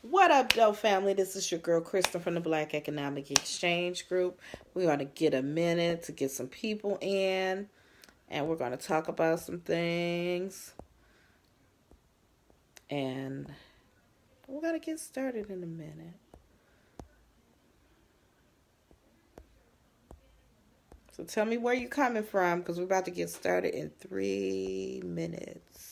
What up, though, family? This is your girl, Krista from the Black Economic Exchange Group. We're going to get a minute to get some people in, and we're going to talk about some things. And we're going to get started in a minute. So tell me where you're coming from, because we're about to get started in 3 minutes.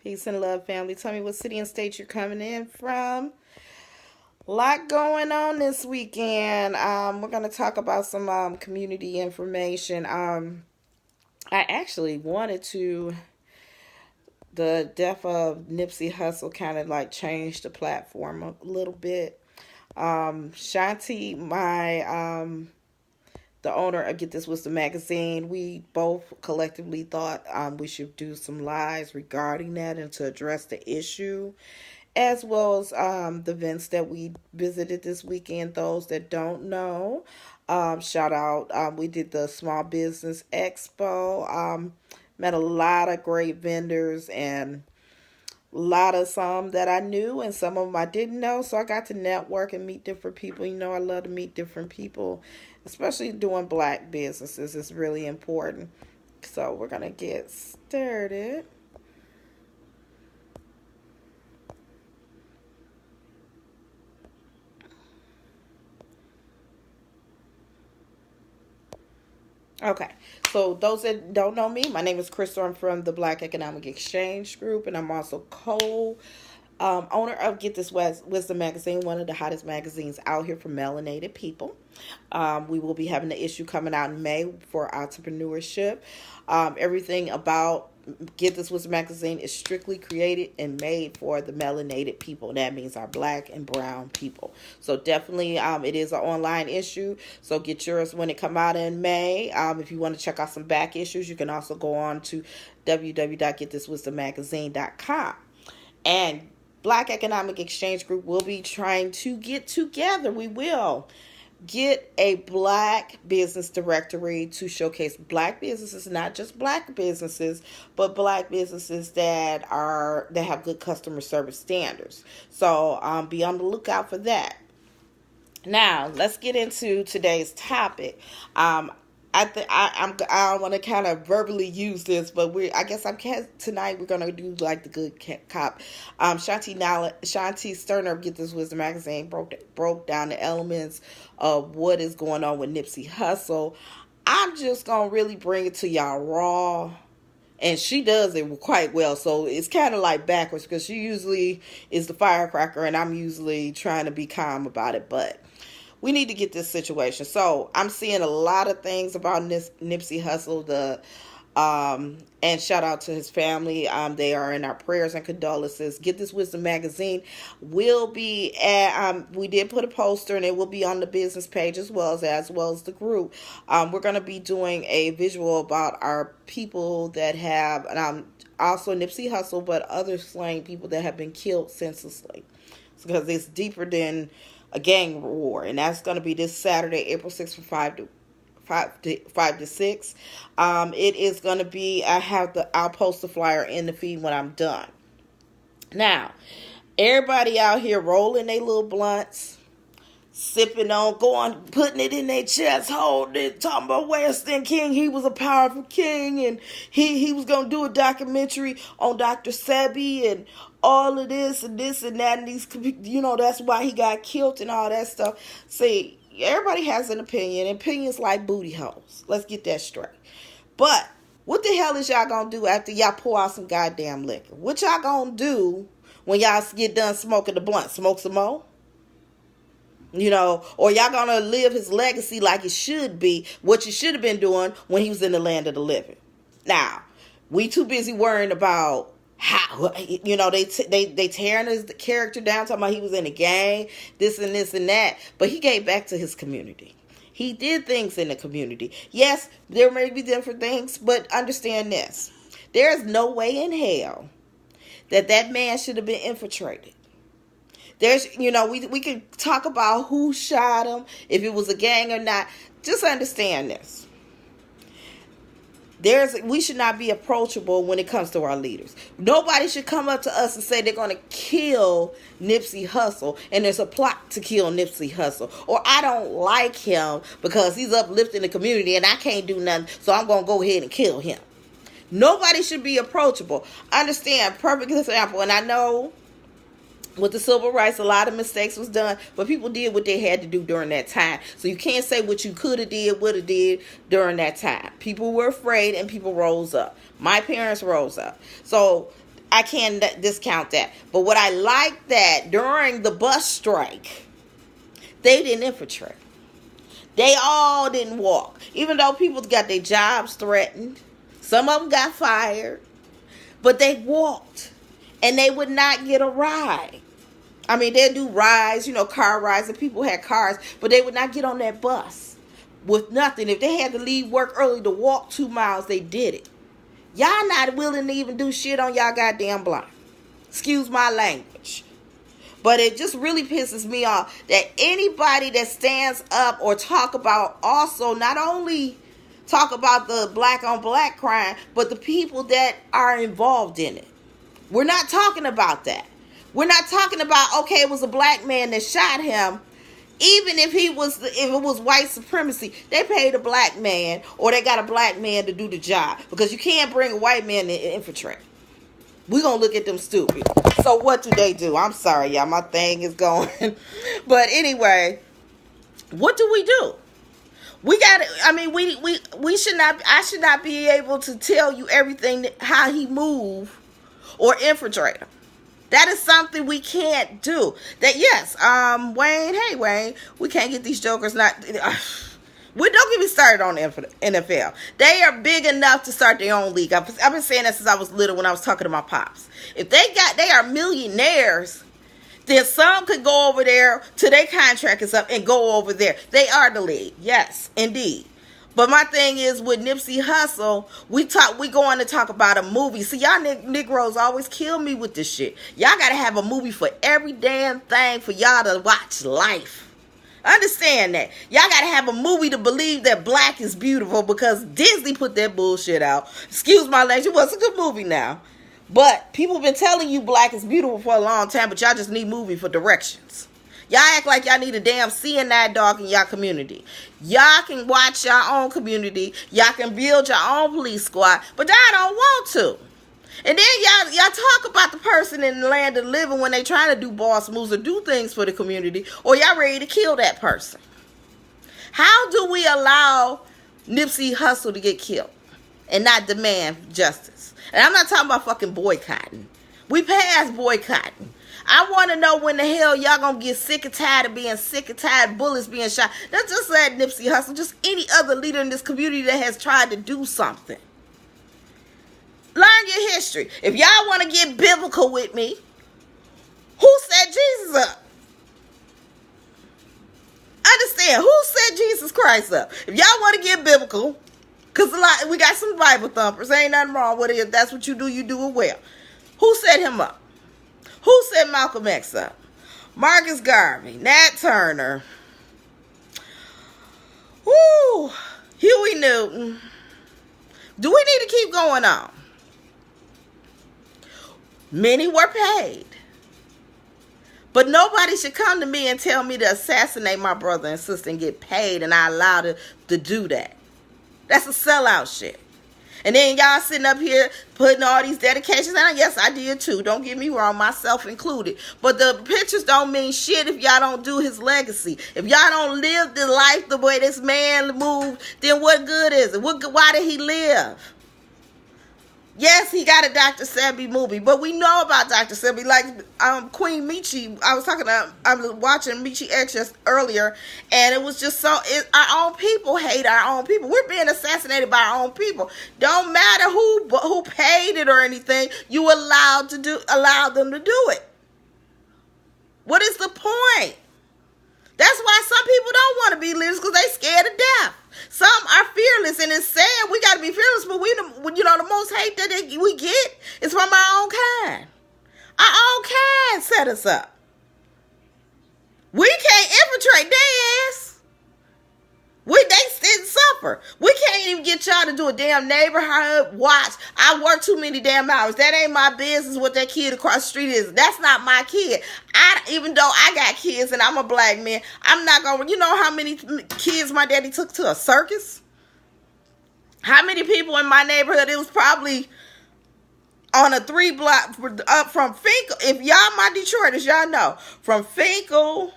Peace and love, family. Tell me what city and state you're coming in from. A lot going on this weekend. We're going to talk about some community information. I actually wanted to. The death of Nipsey Hussle kind of like changed the platform a little bit. Shanti, the owner of Get This Wisdom magazine, we both collectively thought we should do some lives regarding that and to address the issue, as well as the events that we visited this weekend. Those that don't know, shout out. We did the Small Business Expo. Met a lot of great vendors and a lot of some that I knew and some of them I didn't know. So I got to network and meet different people. You know, I love to meet different people, especially doing black businesses. It's really important. So we're going to get started. Okay, so those that don't know me, my name is Crystal. I'm from the Black Economic Exchange Group, and I'm also owner of Get This Wisdom magazine, one of the hottest magazines out here for melanated people. We will be having the issue coming out in May for entrepreneurship. Everything about Get This Wisdom magazine is strictly created and made for the melanated people. That means our black and brown people. So definitely it is an online issue. So get yours when it come out in May. If you want to check out some back issues, you can also go on to www.getthiswisdommagazine.com. And Black Economic Exchange Group will be trying to get together. We will get a black business directory to showcase black businesses, not just black businesses, but black businesses that have good customer service standards. So be on the lookout for that. Now let's get into today's topic. I want to kind of verbally use this, but tonight we're gonna do like the good cop. Shanti Sterner of Get This Wisdom magazine broke down the elements of what is going on with Nipsey Hussle. I'm just gonna really bring it to y'all raw. And she does it quite well. So it's kind of like backwards because she usually is the firecracker and I'm usually trying to be calm about it. But we need to get this situation. So I'm seeing a lot of things about this Nipsey Hussle. And shout out to his family. They are in our prayers and condolences. Get This Wisdom magazine will be at. We did put a poster, and it will be on the business page as well as the group. We're going to be doing a visual about our people that have, and also Nipsey Hussle, but other slain people that have been killed senselessly, because it's deeper than a gang war, and that's going to be this Saturday, April 6th from 5 to 6. It is going to be, I'll post the flyer in the feed when I'm done. Now, everybody out here rolling their little blunts, sipping on, putting it in their chest, holding it, talking about Weston King. He was a powerful king, and he was going to do a documentary on Dr. Sebi and all of this and that, and these, that's why he got killed and all that stuff. See, everybody has an opinion. Opinions like booty holes. Let's get that straight. But what the hell is y'all gonna do after y'all pour out some goddamn liquor? What y'all gonna do when y'all get done smoking the blunt? Smoke some more? Or y'all gonna live his legacy like it should be, what you should have been doing when he was in the land of the living. Now, we too busy worrying about how, they tearing his character down, talking about he was in a gang, this and that. But he gave back to his community. He did things in the community. Yes, there may be different things, but understand this. There is no way in hell that man should have been infiltrated. There's, we could talk about who shot him, if it was a gang or not. Just understand this. We should not be approachable when it comes to our leaders. Nobody should come up to us and say they're going to kill Nipsey Hussle and there's a plot to kill Nipsey Hussle. Or I don't like him because he's uplifting the community and I can't do nothing, so I'm going to go ahead and kill him. Nobody should be approachable. Understand, perfect example, and I know with the civil rights, a lot of mistakes was done, but people did what they had to do during that time. So you can't say what you could have did, would have did during that time. People were afraid and people rose up. My parents rose up. So I can't discount that. But what I like that during the bus strike, they didn't infiltrate. They all didn't walk. Even though people got their jobs threatened. Some of them got fired. But they walked. And they would not get a ride. I mean, they'd do rides, car rides, and people had cars, but they would not get on that bus with nothing. If they had to leave work early to walk 2 miles, they did it. Y'all not willing to even do shit on y'all goddamn block. Excuse my language. But it just really pisses me off that anybody that stands up or talk about also not only talk about the black on black crime, but the people that are involved in it. We're not talking about that. We're not talking about, okay, it was a black man that shot him. Even if it was white supremacy, they paid a black man or they got a black man to do the job. Because you can't bring a white man to infiltrate. We're going to look at them stupid. So what do they do? I'm sorry, y'all. My thing is going. But anyway, what do? We got to, we should not, I should not be able to tell you everything, how he moved or infiltrate him. That is something we can't do. That, yes, Wayne, hey, Wayne, we can't get these jokers don't get me started on the NFL. They are big enough to start their own league. I've been saying that since I was little when I was talking to my pops. If they are millionaires, then some could go over there till their contract is up and go over there. They are the league. Yes, indeed. But my thing is with Nipsey Hussle, we going to talk about a movie. See, y'all Negroes always kill me with this shit. Y'all got to have a movie for every damn thing for y'all to watch life. Understand that. Y'all got to have a movie to believe that black is beautiful because Disney put that bullshit out. Excuse my language. It was a good movie now. But people been telling you black is beautiful for a long time, but y'all just need movie for directions. Y'all act like y'all need a damn CNI dog in y'all community. Y'all can watch your own community. Y'all can build your own police squad. But y'all don't want to. And then y'all talk about the person in the land of living when they trying to do boss moves or do things for the community. Or y'all ready to kill that person. How do we allow Nipsey Hussle to get killed and not demand justice? And I'm not talking about fucking boycotting. We passed boycotting. I want to know when the hell y'all gonna get sick and tired of being sick and tired of bullets being shot. That's just like Nipsey Hussle, just any other leader in this community that has tried to do something. Learn your history. If y'all want to get biblical with me, who set Jesus up? Understand, who set Jesus Christ up? If y'all want to get biblical, because we got some Bible thumpers, ain't nothing wrong with it. If that's what you do it well. Who set him up? Who set Malcolm X up? Marcus Garvey, Nat Turner, Huey Newton. Do we need to keep going on? Many were paid. But nobody should come to me and tell me to assassinate my brother and sister and get paid and I allow to do that. That's a sellout shit. And then y'all sitting up here putting all these dedications out. Yes, I did too. Don't get me wrong, myself included. But the pictures don't mean shit if y'all don't do his legacy. If y'all don't live the life the way this man moved, then what good is it? Why did he live? Yes, he got a Dr. Sebi movie, but we know about Dr. Sebi. Like Queen Michi, I was watching Michi X just earlier, and it was just our own people hate our own people. We're being assassinated by our own people. Don't matter who paid it or anything. You allow them to do it. What is the point? That's why some people don't want to be leaders, because they scared to death. Some are fearless, and it's sad. We got to be fearless, but the most hate that we get is from our own kind. Our own kind set us up. We can't infiltrate their ass. They still suffer. We can't even get y'all to do a damn neighborhood watch. I work too many damn hours. That ain't my business what that kid across the street is. That's not my kid. Even though I got kids and I'm a black man, I'm not going to, you know how many kids my daddy took to a circus? How many people in my neighborhood? It was probably on a 3 block up from Finkel. If y'all my Detroiters, y'all know. From Finkel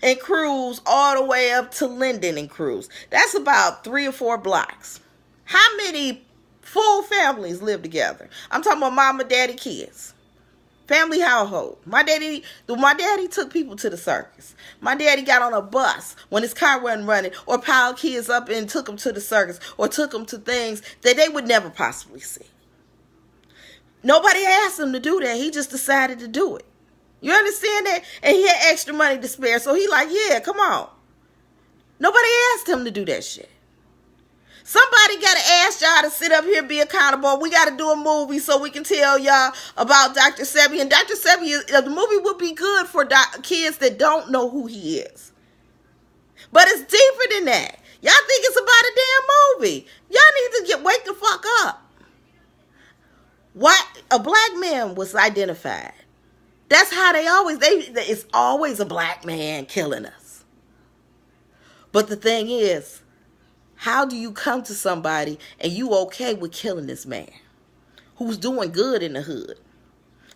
and Cruz all the way up to Linden and Cruz. That's about 3 or 4 blocks. How many full families live together? I'm talking about mama, daddy, kids. Family household. My daddy took people to the circus. My daddy got on a bus when his car wasn't running, or piled kids up and took them to the circus, or took them to things that they would never possibly see. Nobody asked him to do that. He just decided to do it. You understand that? And he had extra money to spare. So he like, yeah, come on. Nobody asked him to do that shit. Somebody got to ask y'all to sit up here and be accountable. We got to do a movie so we can tell y'all about Dr. Sebi. And Dr. Sebi, the movie would be good for kids that don't know who he is. But it's deeper than that. Y'all think it's about a damn movie. Y'all need to wake the fuck up. What? A black man was identified. That's how it's always a black man killing us. But the thing is, how do you come to somebody and you okay with killing this man who's doing good in the hood?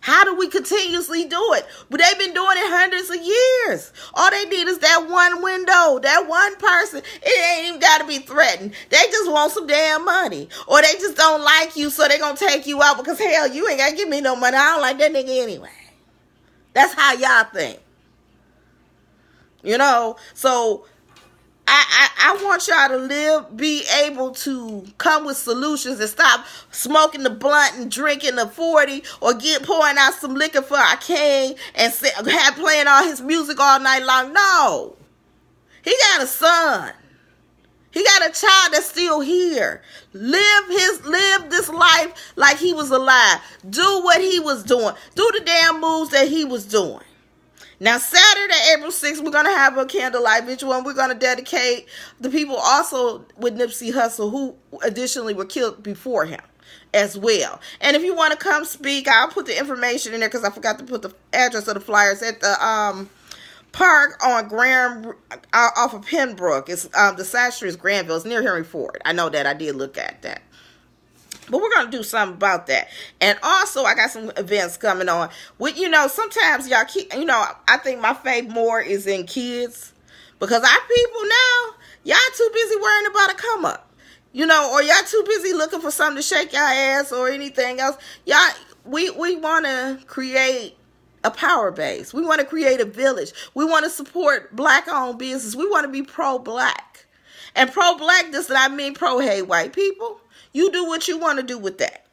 How do we continuously do it? But they've been doing it hundreds of years. All they need is that one window, that one person. It ain't even got to be threatened. They just want some damn money. Or they just don't like you, so they going to take you out because, hell, you ain't got to give me no money. I don't like that nigga anyway. That's how y'all think. So I want y'all to be able to come with solutions and stop smoking the blunt and drinking the 40 or pouring out some liquor for our king and playing all his music all night long. No. He got a son. He got a child that's still here. Live this life like he was alive. Do what he was doing. Do the damn moves that he was doing. Now, Saturday, April 6th, we're going to have a candlelight vigil, and we're going to dedicate the people also with Nipsey Hussle who additionally were killed before him as well. And if you want to come speak, I'll put the information in there because I forgot to put the address of the flyers at the park on Graham off of Pembroke. It's the side street is Granville. It's near Henry Ford. I know that. I did look at that. But we're going to do something about that. And also, I got some events coming on. Sometimes y'all I think my faith more is in kids. Because our people now, y'all too busy worrying about a come up. Or y'all too busy looking for something to shake y'all ass or anything else. We want to create a power base. We want to create a village. We want to support black-owned business. We want to be pro-black. And pro-black does not mean pro-hate white people. You do what you want to do with that.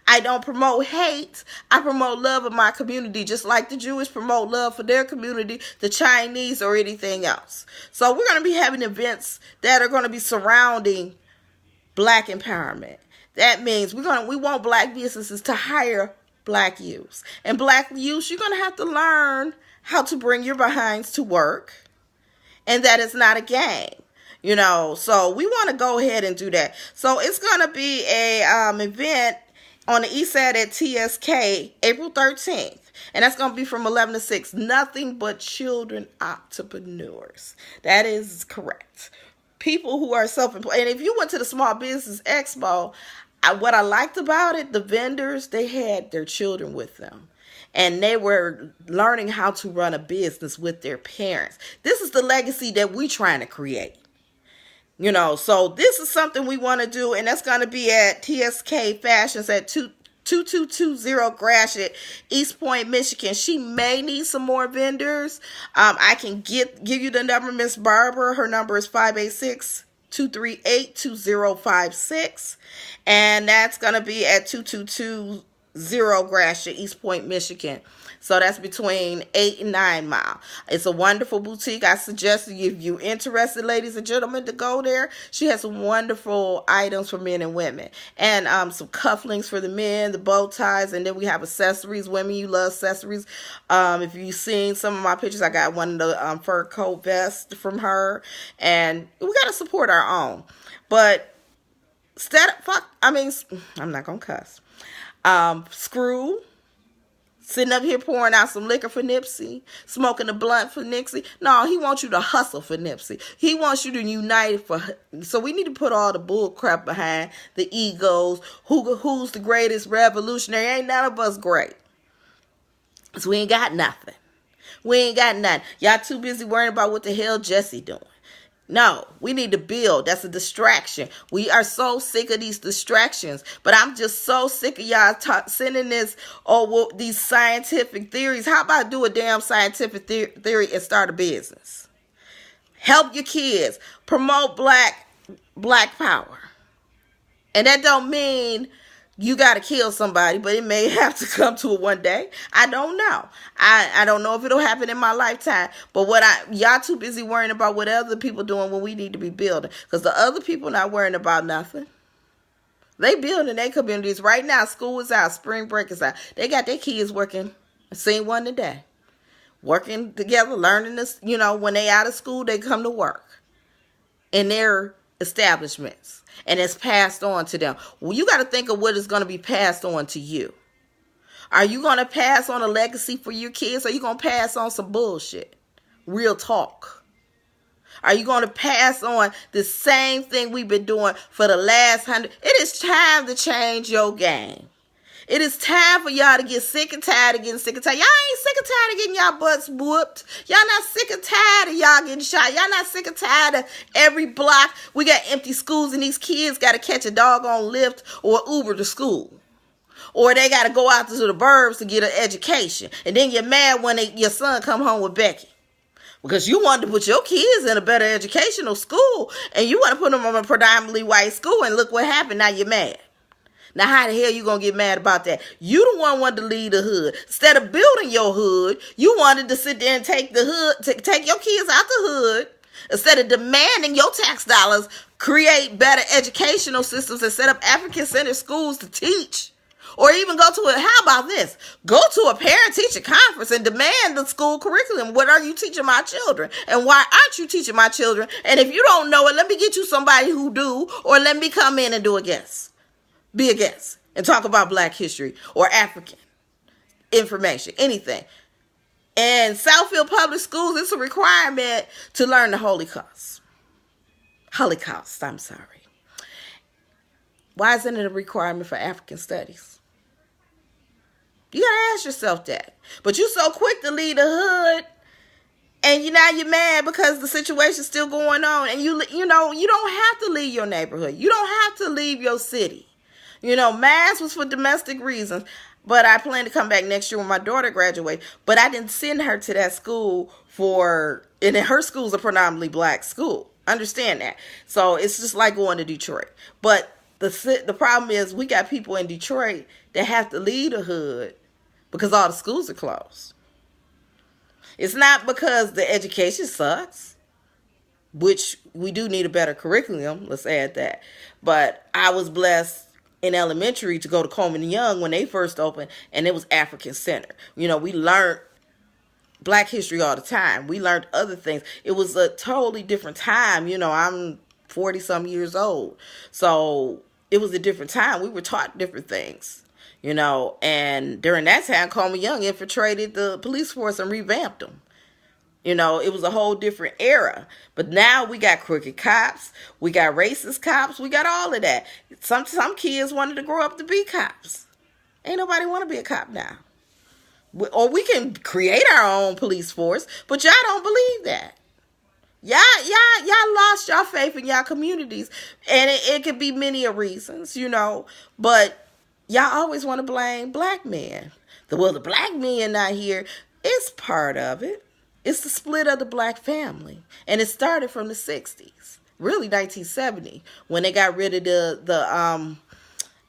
I don't promote hate. I promote love of my community, just like the Jewish promote love for their community, the Chinese, or anything else. So we're going to be having events that are going to be surrounding black empowerment. That means we want black businesses to hire black youth. And black youth, you're going to have to learn how to bring your behinds to work, and that it's not a game. So we want to go ahead and do that. So it's going to be a event on the east side at TSK, April 13th. And that's going to be from 11 to 6. Nothing but children entrepreneurs. That is correct. People who are self-employed. And if you went to the Small Business Expo, what I liked about it, the vendors, they had their children with them. And they were learning how to run a business with their parents. This is the legacy that we're trying to create. So this is something we want to do, and that's going to be at TSK Fashions at 2220 Gratiot, East Point, Michigan. She may need some more vendors. I can give you the number, Miss Barbara. Her number is 586-238-2056, and that's going to be at 222 Zero Gratiot, East Point, Michigan. So that's between 8 and 9 Mile. It's a wonderful boutique. I suggest if you're interested, ladies and gentlemen, to go there. She has some wonderful items for men and women. And some cufflinks for the men, the bow ties, and then we have accessories. Women, you love accessories. If you've seen some of my pictures, I got one of the fur coat vests from her. And we got to support our own. But I'm not going to cuss. Screw, sitting up here pouring out some liquor for Nipsey, smoking a blunt for Nipsey. No, he wants you to hustle for Nipsey. He wants you to unite so we need to put all the bull crap behind the egos. Who's the greatest revolutionary? Ain't none of us great. So we ain't got nothing. We ain't got nothing. Y'all too busy worrying about what the hell Jesse doing. No, we need to build. That's a distraction. We are so sick of these distractions. But I'm just so sick of y'all sending these scientific theories. How about do a damn scientific theory and start a business? Help your kids. Promote black power. And that don't mean you got to kill somebody, but it may have to come to it one day. I don't know. I don't know if it'll happen in my lifetime. But y'all too busy worrying about what other people doing when we need to be building. Because the other people not worrying about nothing. They building their communities. Right now, school is out. Spring break is out. They got their kids working. I seen one today. Working together, learning this. When they out of school, they come to work in their establishments. And it's passed on to them. Well, you got to think of what is going to be passed on to you. Are you going to pass on a legacy for your kids? Or are you going to pass on some bullshit? Real talk. Are you going to pass on the same thing we've been doing for the last 100? It is time to change your game. It is time for y'all to get sick and tired of getting sick and tired. Y'all ain't sick and tired of getting y'all butts whooped. Y'all not sick and tired of y'all getting shot. Y'all not sick and tired of every block. We got empty schools and these kids got to catch a doggone Lyft or Uber to school. Or they got to go out to the burbs to get an education. And then you're mad when your son come home with Becky. Because you wanted to put your kids in a better educational school. And you want to put them on a predominantly white school. And look what happened. Now you're mad. Now, how the hell you going to get mad about that? You the one wanted to lead the hood. Instead of building your hood, you wanted to sit there and take the hood, take your kids out the hood. Instead of demanding your tax dollars, create better educational systems and set up African-centered schools to teach. Or even go to how about this? Go to a parent-teacher conference and demand the school curriculum. What are you teaching my children? And why aren't you teaching my children? And if you don't know it, let me get you somebody who do, or let me come in and do a guest. Be a guest and talk about Black history or African information, anything. And Southfield Public Schools, it's a requirement to learn the Holocaust. I'm sorry. Why isn't it a requirement for African studies? You got to ask yourself that. But you so quick to leave the hood, and you're mad because the situation's still going on. And you don't have to leave your neighborhood. You don't have to leave your city. Mass was for domestic reasons, but I plan to come back next year when my daughter graduates. But I didn't send her to that school and her school's a predominantly Black school. Understand that. So it's just like going to Detroit. But the problem is we got people in Detroit that have to leave the hood because all the schools are closed. It's not because the education sucks, which we do need a better curriculum. Let's add that. But I was blessed in elementary to go to Coleman and Young when they first opened, and it was African Center. We learned Black history all the time. We learned other things. It was a totally different time. I'm 40 some years old. So it was a different time. We were taught different things, and during that time, Coleman Young infiltrated the police force and revamped them. It was a whole different era. But now we got crooked cops. We got racist cops. We got all of that. Some kids wanted to grow up to be cops. Ain't nobody want to be a cop now. Or we can create our own police force, but y'all don't believe that. Y'all lost y'all faith in y'all communities. And it could be many reasons, But y'all always want to blame Black men. The Black men not here. It's part of it. It's the split of the Black family. And it started from the 60s. Really 1970. When they got rid of the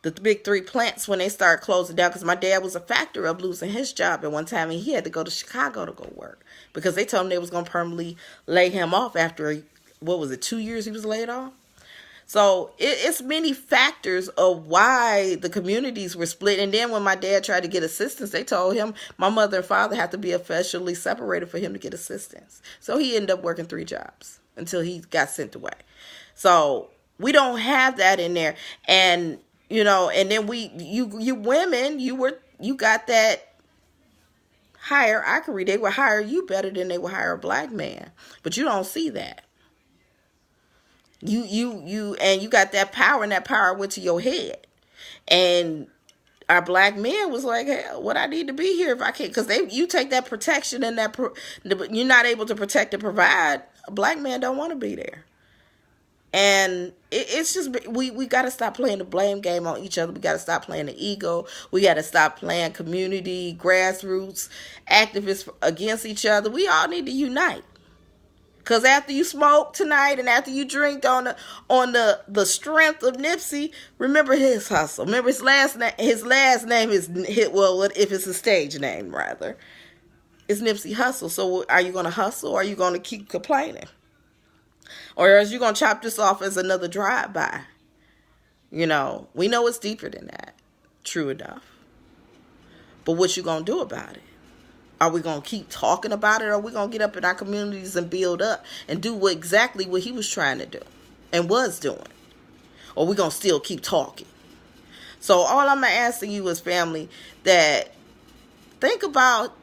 the big three plants when they started closing down, because my dad was a factor of losing his job at one time, and he had to go to Chicago to go work because they told him they was going to permanently lay him off after, what was it, 2 years he was laid off. So it's many factors of why the communities were split. And then when my dad tried to get assistance, they told him my mother and father had to be officially separated for him to get assistance. So he ended up working 3 jobs until he got sent away. So we don't have that in there. And, you know, and then you women, you got that hierarchy. They would hire you better than they would hire a black man. But you don't see that. You got that power, and that power went to your head. And our black men was like, hell, what I need to be here if I can't? Because you take that protection and you're not able to protect and provide. A black man don't want to be there. And it's just, we got to stop playing the blame game on each other. We got to stop playing the ego. We got to stop playing community, grassroots, activists against each other. We all need to unite. Because after you smoke tonight and after you drink on the strength of Nipsey, remember his hustle. Remember his last name. His last name is, well, if it's a stage name, rather, it's Nipsey Hussle. So are you going to hustle, or are you going to keep complaining? Or are you going to chop this off as another drive-by? You know, we know it's deeper than that. True enough. But what you going to do about it? Are we going to keep talking about it, or are we going to get up in our communities and build up and do exactly what he was trying to do and was doing? Or are we going to still keep talking? So all I'm asking you is, family, that think about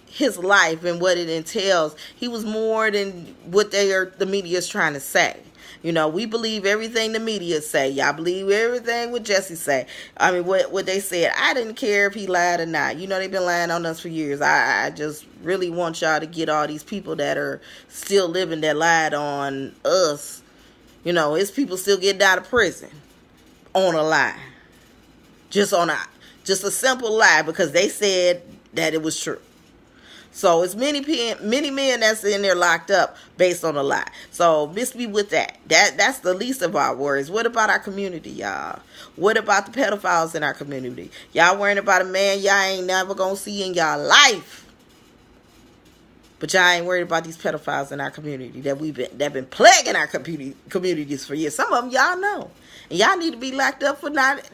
his life and what it entails. He was more than what the media is trying to say. You know, we believe everything the media say. Y'all believe everything what Jesse say. I mean, what they said. I didn't care if he lied or not. You know, they've been lying on us for years. I just really want y'all to get all these people that are still living that lied on us. You know, it's people still getting out of prison on a lie. Just a simple lie because they said that it was true. So it's many men that's in there locked up based on a lie. So miss me with that. That's the least of our worries. What about our community, y'all? What about the pedophiles in our community? Y'all worrying about a man y'all ain't never gonna see in y'all life. But y'all ain't worried about these pedophiles in our community that been plaguing our communities for years. Some of them y'all know. And y'all need to be locked up for not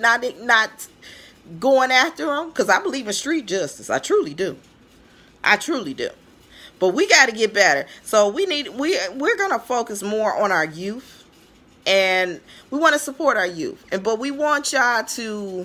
going after them. Because I believe in street justice. I truly do. But we got to get better. So we're going to focus more on our youth, and we want to support our youth. But we want y'all to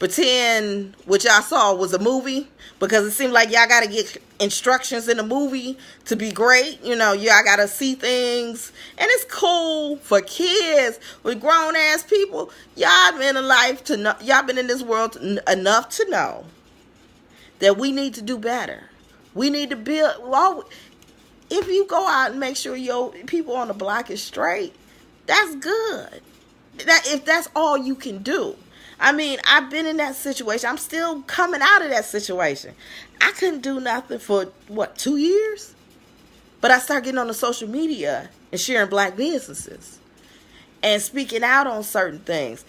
pretend what y'all saw was a movie, because it seemed like y'all got to get instructions in the movie to be great. You know, y'all got to see things, and it's cool for kids. With grown ass people, y'all been in life to know, y'all been in this world enough to know that we need to do better. We need to build. Well, if you go out and make sure your people on the block is straight, that's good. If that's all you can do. I mean, I've been in that situation. I'm still coming out of that situation. I couldn't do nothing for, 2 years? But I started getting on the social media and sharing black businesses and speaking out on certain things.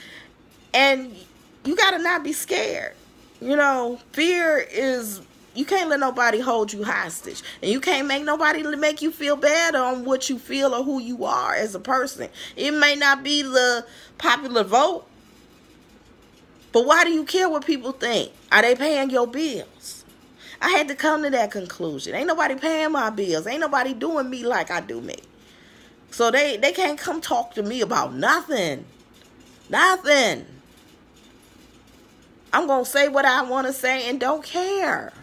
And you got to not be scared. You know, fear is, you can't let nobody hold you hostage. And you can't make nobody make you feel bad on what you feel or who you are as a person. It may not be the popular vote, but why do you care what people think? Are they paying your bills? I had to come to that conclusion. Ain't nobody paying my bills. Ain't nobody doing me like I do me. So they can't come talk to me about nothing. Nothing. I'm going to say what I want to say and don't care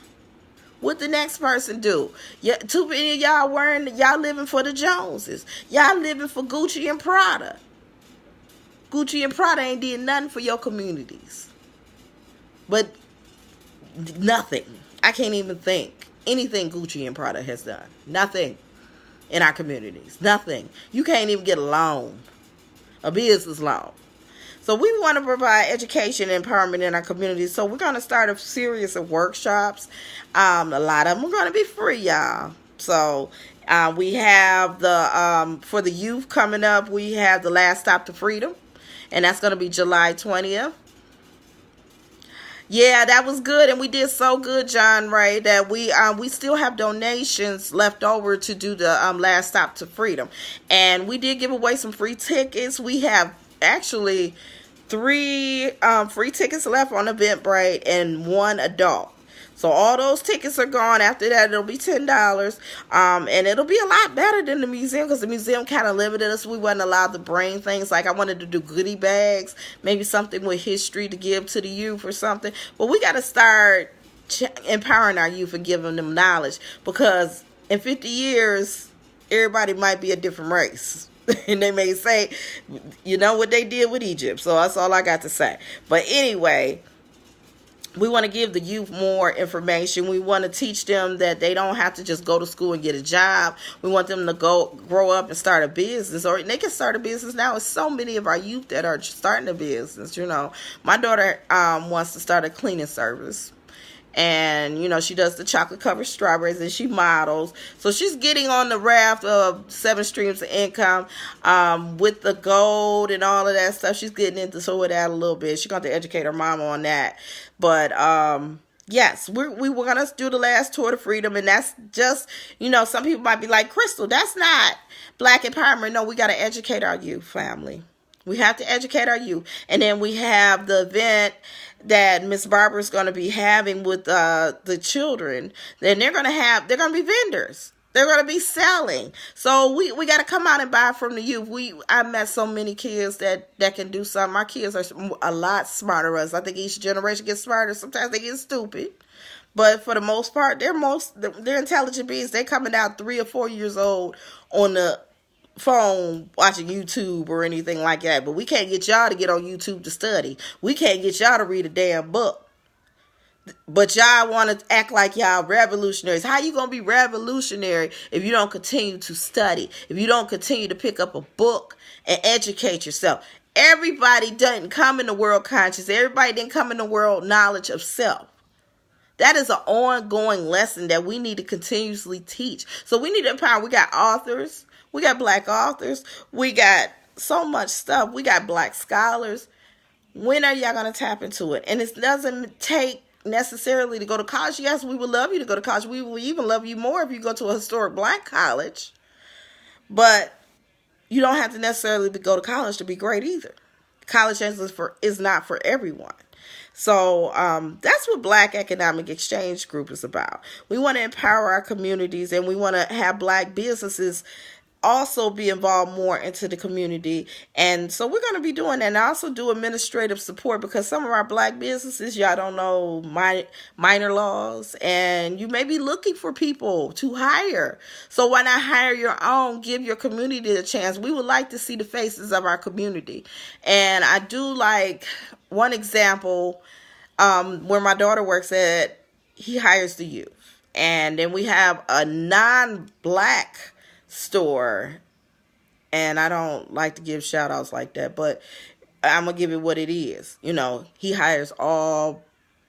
what the next person do. Yeah, too many of y'all living for the Joneses. Y'all living for Gucci and Prada. Gucci and Prada ain't did nothing for your communities. But nothing. I can't even think anything Gucci and Prada has done. Nothing in our communities. Nothing. You can't even get a loan. A business loan. So we want to provide education and empowerment in our communities. So we're going to start a series of workshops. A lot of them are going to be free, y'all. So we have for the youth coming up, we have the Last Stop to Freedom. And that's going to be July 20th. Yeah, that was good, and we did so good, John Ray, that we still have donations left over to do the last stop to freedom, and we did give away some free tickets. We have actually three free tickets left on Eventbrite and one adult. So all those tickets are gone. After that, it'll be $10, and it'll be a lot better than the museum because the museum kind of limited us. We wasn't allowed to bring things like I wanted to do goodie bags, maybe something with history to give to the youth or something. But we got to start empowering our youth and giving them knowledge because in 50 years, everybody might be a different race. And they may say, you know what they did with Egypt. So that's all I got to say. But anyway, we want to give the youth more information. We want to teach them that they don't have to just go to school and get a job. We want them to grow up and start a business, or they can start a business now. There's so many of our youth that are starting a business. You know, my daughter wants to start a cleaning service. And, you know, she does the chocolate covered strawberries and she models. So she's getting on the raft of 7 streams of income with the gold and all of that stuff. She's getting into some of that a little bit. She's going to educate her mama on that. But, yes, we were going to do the last tour to freedom. And that's just, you know, some people might be like, Crystal, that's not Black empowerment. No, we got to educate our youth, family. We have to educate our youth. And then we have the event that Miss Barbara is going to be having with the children. Then they're going to be vendors. They're going to be selling. So we got to come out and buy from the youth. I met so many kids that can do something. Our kids are a lot smarter than us. I think each generation gets smarter. Sometimes they get stupid. But for the most part, they're intelligent beings. They're coming out 3 or 4 years old on the phone watching YouTube or anything like that. But we can't get y'all to get on YouTube to study. We can't get y'all to read a damn book. But y'all want to act like y'all revolutionaries. How you going to be revolutionary if you don't continue to study? If you don't continue to pick up a book and educate yourself? Everybody doesn't come in the world conscious. Everybody didn't come in the world knowledge of self. That is an ongoing lesson that we need to continuously teach. So we need to empower. We got authors. We got Black authors. We got so much stuff. We got Black scholars. When are y'all going to tap into it? And it doesn't take necessarily to go to college. Yes, we would love you to go to college. We will even love you more if you go to a historic Black college. But you don't have to necessarily go to college to be great either. College is not for everyone. So that's what Black Economic Exchange Group is about. We want to empower our communities, and we want to have Black businesses also be involved more into the community. And so we're going to be doing that, and also do administrative support, because some of our Black businesses, y'all don't know minor laws, and you may be looking for people to hire. So why not hire your own? Give your community a chance. We would like to see the faces of our community. And I do like one example where my daughter works at. He hires the youth, and then we have a non-Black store, and I don't like to give shout outs like that, but I'm gonna give it what it is. You know, he hires all,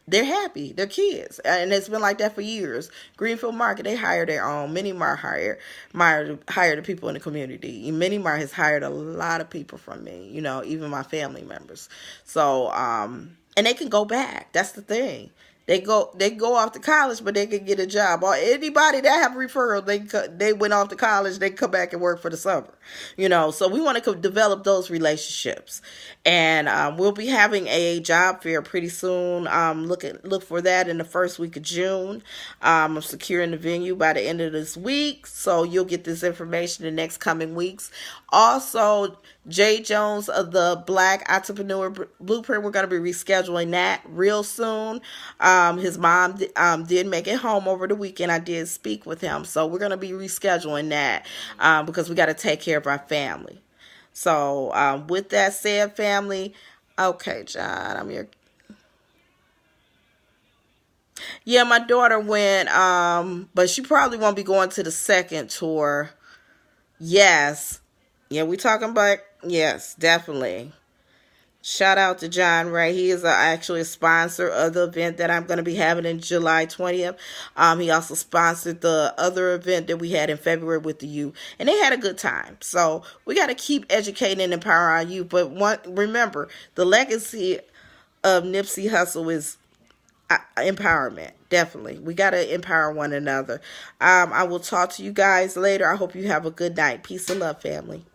they're happy, they're kids, and it's been like that for years. Greenfield Market, they hire their own. Mini Mart hire the people in the community. Mini Mart has hired a lot of people from me, you know, even my family members. So and they can go back. That's the thing. They go off to college, but they can get a job. Or anybody that have referral, they went off to college, they come back and work for the summer. You know, so we want to develop those relationships. And we'll be having a job fair pretty soon. Look for that in the first week of June. I'm securing the venue by the end of this week, so you'll get this information in the next coming weeks. Also, Jay Jones of the Black Entrepreneur Blueprint, we're going to be rescheduling that real soon. His mom did make it home over the weekend. I did speak with him. So we're going to be rescheduling that because we got to take care of our family. So with that said, family, okay, John, I'm here. Yeah, my daughter went, but she probably won't be going to the second tour. Yes. Yeah, we talking about, yes, definitely. Shout out to John Ray. He is actually a sponsor of the event that I'm going to be having in July 20th. He also sponsored the other event that we had in February with the youth, and they had a good time. So we got to keep educating and empowering our youth. But remember, the legacy of Nipsey Hussle is empowerment. Definitely. We got to empower one another. I will talk to you guys later. I hope you have a good night. Peace and love, family.